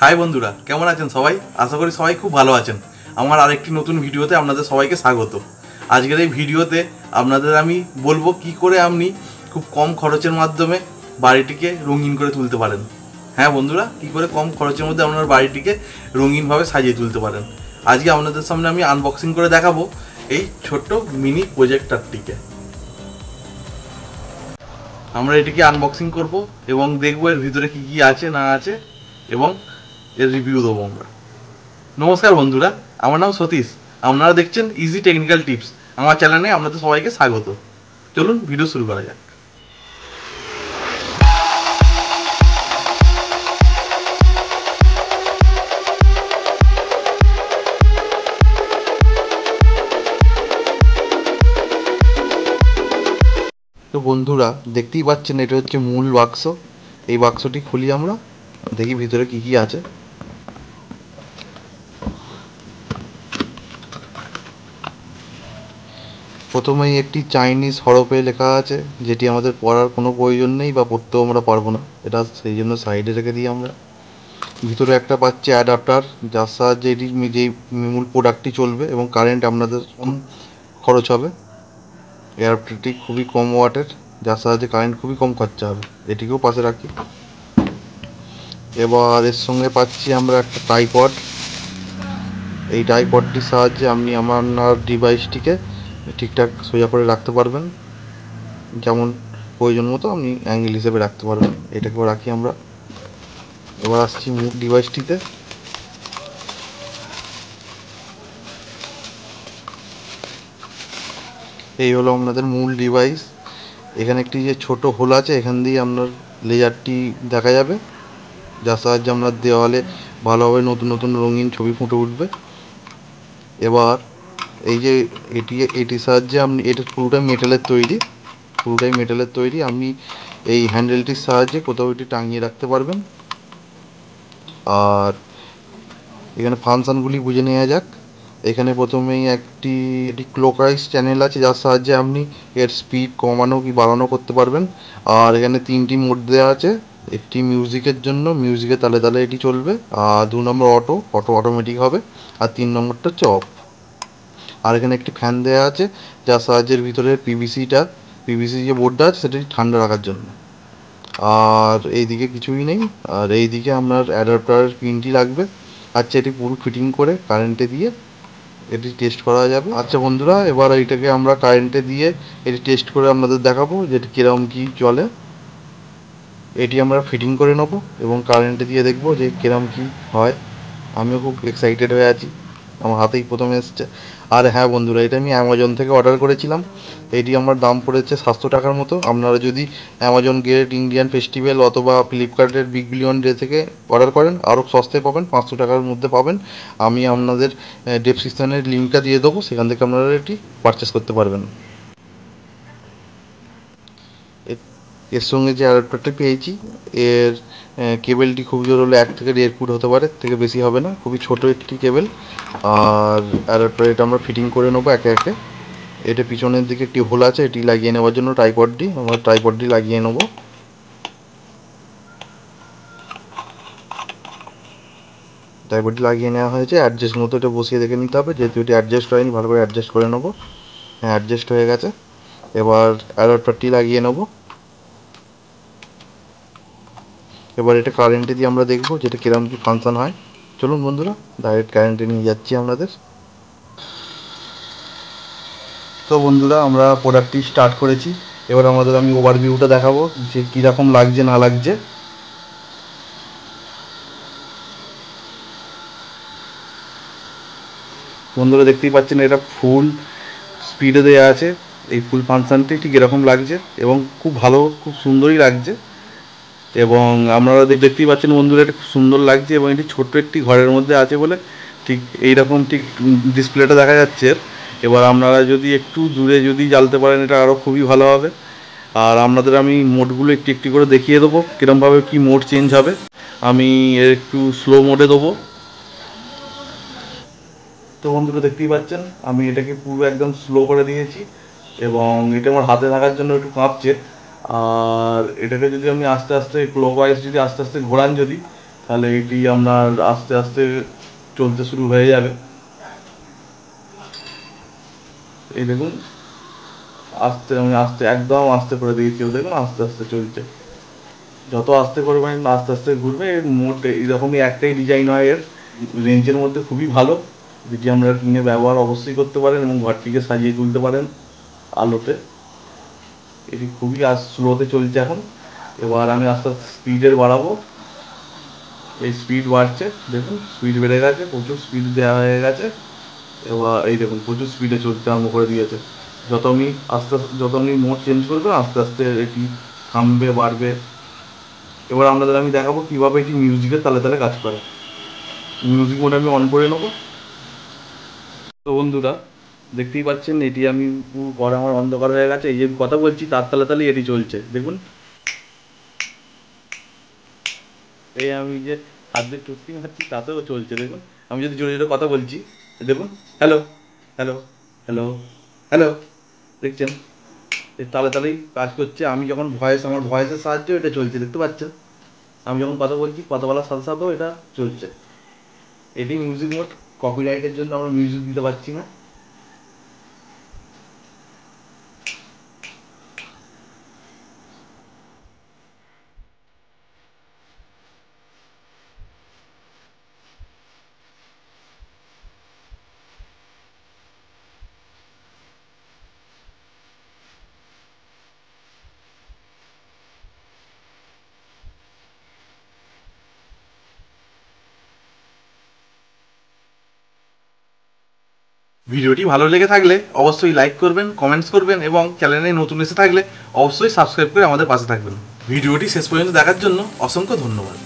High বন্ধুরা, কেমন আছেন সবাই? আশা করি সবাই খুব ভালো আছেন। আমার আরেকটি নতুন ভিডিওতে আপনাদের সবাইকে স্বাগত। আজকের এই ভিডিওতে আপনাদের আমি বলবো কি করে আপনি খুব কম খরচের মাধ্যমে বাড়িটিকে রঙিন করে তুলতে পারেন। হ্যাঁ বন্ধুরা, কি করে কম খরচের মধ্যে আপনার বাড়িটিকে রঙিনভাবে সাজিয়ে তুলতে পারেন। আজকে আপনাদের সামনে আমি আনবক্সিং করে দেখাবো এই ছোট্ট মিনি প্রজেক্টরটিকে। আমরা এটিকে আনবক্সিং করব এবং দেখবো এর ভিতরে কি কি আছে না আছে এবং এর রিভিউ দেবো আমরা। নমস্কার বন্ধুরা, আমার নাম সতীশ। আপনারা দেখছেন ইজি টেকনিক্যাল টিপস। আমার চ্যানেলে আপনাদের সবাইকে স্বাগত। চলুন ভিডিও শুরু করা যাক। তো বন্ধুরা দেখতেই পাচ্ছেন, এটা হচ্ছে মূল বাক্স। এই বাক্সটি খুলি, আমরা দেখি ভিতরে কি কি আছে। প্রথমেই একটি চাইনিজ হরফে লেখা আছে, যেটি আমাদের পড়ার কোনো প্রয়োজন নেই বা পড়তেও আমরা পারবো না, এটা সেই জন্য সাইডে রেখে দিই আমরা। ভিতরে একটা পাচ্ছি অ্যাডাপ্টার, যার সাহায্যে এটি যেই মূল প্রোডাক্টটি চলবে এবং কারেন্ট আপনাদের কম খরচ হবে। অ্যাডাপ্টারটি খুবই কম ওয়াটের, যার সাহায্যে কারেন্ট খুবই কম খরচা হবে। এটিকেও পাশে রাখি। এবার এর সঙ্গে পাচ্ছি আমরা একটা ট্রাইপড। এই ট্রাইপডটির সাহায্যে আপনি আপনার ডিভাইসটিকে ঠিকঠাক সোজা করে রাখতে পারবেন, যেমন প্রয়োজন মতো আপনি অ্যাঙ্গেল হিসেবে রাখতে পারবেন। এটাকেও রাখি আমরা। এবার আসছি মূল ডিভাইসটিতে। এই হলো আপনাদের মূল ডিভাইস। এখানে একটি যে ছোট হোল আছে, এখান দিয়ে আপনার লেজারটি দেখা যাবে, যার সাহায্যে আপনার দেওয়ালে ভালোভাবে নতুন নতুন রঙিন ছবি ফুটে উঠবে। এবার এই যে এটির সাহায্যে আপনি, এটা পুরোটাই মেটালের তৈরি। আপনি এই হ্যান্ডেলটির সাহায্যে কোথাও এটি টাঙিয়ে রাখতে পারবেন। আর এখানে ফাংশানগুলি বুঝে নেওয়া যাক। এখানে প্রথমেই এটি ক্লকওয়াইজ চ্যানেল আছে, যার সাহায্যে আপনি এর স্পিড কমানো কি বাড়ানো করতে পারবেন। আর এখানে 3টি মোড দেওয়া আছে। একটি মিউজিকের জন্য, মিউজিকের তালে তালে এটি চলবে। আর 2 নম্বর অটোমেটিক হবে। আর 3 নম্বরটা হচ্ছে অফ। আর এখানে একটি ফ্যান দেওয়া আছে, যার সাহায্যের ভিতরে পিভিসি যে বোর্ডটা আছে সেটা ঠান্ডা রাখার জন্য। আর এইদিকে কিছুই নেই। আর এইদিকে আপনার অ্যাডাপ্টারের পিনটি লাগবে। আচ্ছা, এটি পুরো ফিটিং করে কারেন্টে দিয়ে এটি টেস্ট করা যাবে। আচ্ছা বন্ধুরা, এবার এইটাকে আমরা কারেন্টে দিয়ে এটি টেস্ট করে আপনাদের দেখাবো যে কীরকম কী চলে। এটি আমরা ফিটিং করে নেবো এবং কারেন্টে দিয়ে দেখবো যে কীরকম কী হয়। আমিও খুব এক্সাইটেড হয়ে আছি, আমার হাতেই প্রথম এসছে। আর হ্যাঁ বন্ধুরা, এটা আমি অ্যামাজন থেকে অর্ডার করেছিলাম। এটি আমার দাম পড়েছে 700 টাকার মতো। আপনারা যদি অ্যামাজন গ্রেট ইন্ডিয়ান ফেস্টিভ্যাল অথবা ফ্লিপকার্টের বিগ বিলিয়ন ডে থেকে অর্ডার করেন, আরও সস্তায় পাবেন, 500 টাকার মধ্যে পাবেন। আমি আপনাদের ডেসক্রিপশনের লিঙ্কটা দিয়ে দেবো, সেখান থেকে আপনারা এটি পারচেস করতে পারবেন। এর সঙ্গে যে অ্যাডাপ্টারটা পেয়েছি, এর কেবেলটি খুব জোর হলে 1 থেকে 1.5 ফুট হতে পারে, থেকে বেশি হবে না, খুবই ছোট একটি কেবেল। আর অ্যাডাপ্টার এটা আমরা ফিটিং করে নেবো একে একে। এটা পিছনের দিকে একটি হোল আছে, এটি লাগিয়ে নেওয়ার জন্য আমরা ট্রাইপডটি লাগিয়ে নেব। ট্রাইপডটি লাগিয়ে নেওয়া হয়েছে। অ্যাডজাস্ট মতো এটা বসিয়ে দেখে নিতে হবে, যেহেতু এটি অ্যাডজাস্ট হয়নি, ভালো করে অ্যাডজাস্ট করে নেবো। হ্যাঁ, অ্যাডজাস্ট হয়ে গেছে। এবার অ্যাডাপ্টারটি লাগিয়ে নেব। এবার এটা কারেন্টে দিয়ে আমরা দেখবো যেটা কিরকম কি ফাংশন হয়। চলুন বন্ধুরা, ডাইরেক্ট কারেন্টে নিয়ে যাচ্ছি আপনাদের। তো বন্ধুরা, আমরা প্রোডাক্টটি স্টার্ট করেছি। এবার আমাদের আমি ওভারভিউটা দেখাবো যে কীরকম লাগছে না লাগছে। বন্ধুরা দেখতেই পাচ্ছেন, এটা ফুল স্পিডে দেওয়া আছে। এই ফুল ফাংশানটি ঠিক এরকম লাগছে এবং খুব ভালো, খুব সুন্দরই লাগছে। এবং আপনারা দেখতেই পাচ্ছেন বন্ধুরা, এটা খুব সুন্দর লাগছে এবং এটি ছোট্ট একটি ঘরের মধ্যে আছে বলে ঠিক এইরকম ঠিক ডিসপ্লেটা দেখা যাচ্ছে। এবার আপনারা যদি একটু দূরে যদি জ্বালতে পারেন, এটা আরও খুবই ভালো হবে। আর আপনাদের আমি মোডগুলো একটু একটু করে দেখিয়ে দেবো, কীরকমভাবে কী মোড চেঞ্জ হবে। আমি এর একটু স্লো মোডে দেবো। তো বন্ধুরা দেখতেই পাচ্ছেন, আমি এটাকে পুরো একদম স্লো করে দিয়েছি এবং এটা আমার হাতে থাকার জন্য একটু কাঁপছে। আর এটাকে যদি আমি আস্তে আস্তে ক্লকওয়াইজ যদি আস্তে আস্তে ঘোরান, যদি তাহলে এটি আপনার আস্তে আস্তে চলতে শুরু হয়ে যাবে। এই দেখুন আস্তে, আমি আস্তে একদম আস্তে করে দিয়েছি, দেখুন আস্তে আস্তে চলছে। যত আস্তে করবেন আস্তে আস্তে ঘুরবে। এর মোট এরকমই একটাই ডিজাইন হয়, এর রেঞ্জের মধ্যে খুবই ভালো, যেটি আপনারা কিনে ব্যবহার অবশ্যই করতে পারেন এবং ঘরটিকে সাজিয়ে তুলতে পারেন আলোতে। এটি খুবই স্লোতে চলছে এখন। এবার আমি আস্তে আস্তে স্পিডের বাড়াবো। এই স্পিড বাড়ছে, দেখুন স্পিড বেড়ে গেছে, প্রচুর স্পিড দেওয়া হয়ে গেছে। এবার এই দেখুন প্রচুর স্পিডে চলতে আরম্ভ করে দিয়েছে। যত আমি আস্তে আস্তে, যত আমি মোড চেঞ্জ করবো আস্তে আস্তে এটি থামবে, বাড়বে। এবার আপনাদের আমি দেখাবো কীভাবে এটি মিউজিকের তালে তালে কাজ করে। মিউজিক মোড আমি অন করে নেবো। তো বন্ধুরা দেখতেই পাচ্ছেন, এটি আমি পুরো ঘর আমার অন্ধকার হয়ে গেছে, এই যে কথা বলছি তার তালে তালে এটি চলছে, দেখুন। এই আমি যে হাত দিয়ে টুকটি মারছি তাতেও চলছে, দেখুন। আমি যদি জোরে জোরে কথা বলছি, দেখুন, হ্যালো হ্যালো হ্যালো হ্যালো, দেখছেন এর তালে তালেই কাজ করছে। আমি যখন আমার ভয়েসের সাহায্যে এটা চলছে, দেখতে পাচ্ছেন। আমি যখন কথা বলছি, কথা বলার সাথে সাথেও এটা চলছে। এটি মিউজিক মোড। কপিরাইটের জন্য আমরা মিউজিক দিতে পারছি না। ভিডিওটি ভালো লেগে থাকলে অবশ্যই লাইক করবেন, কমেন্টস করবেন এবং চ্যানেলে নতুন এসে থাকলে অবশ্যই সাবস্ক্রাইব করে আমাদের পাশে থাকবেন। ভিডিওটি শেষ পর্যন্ত দেখার জন্য অসংখ্য ধন্যবাদ।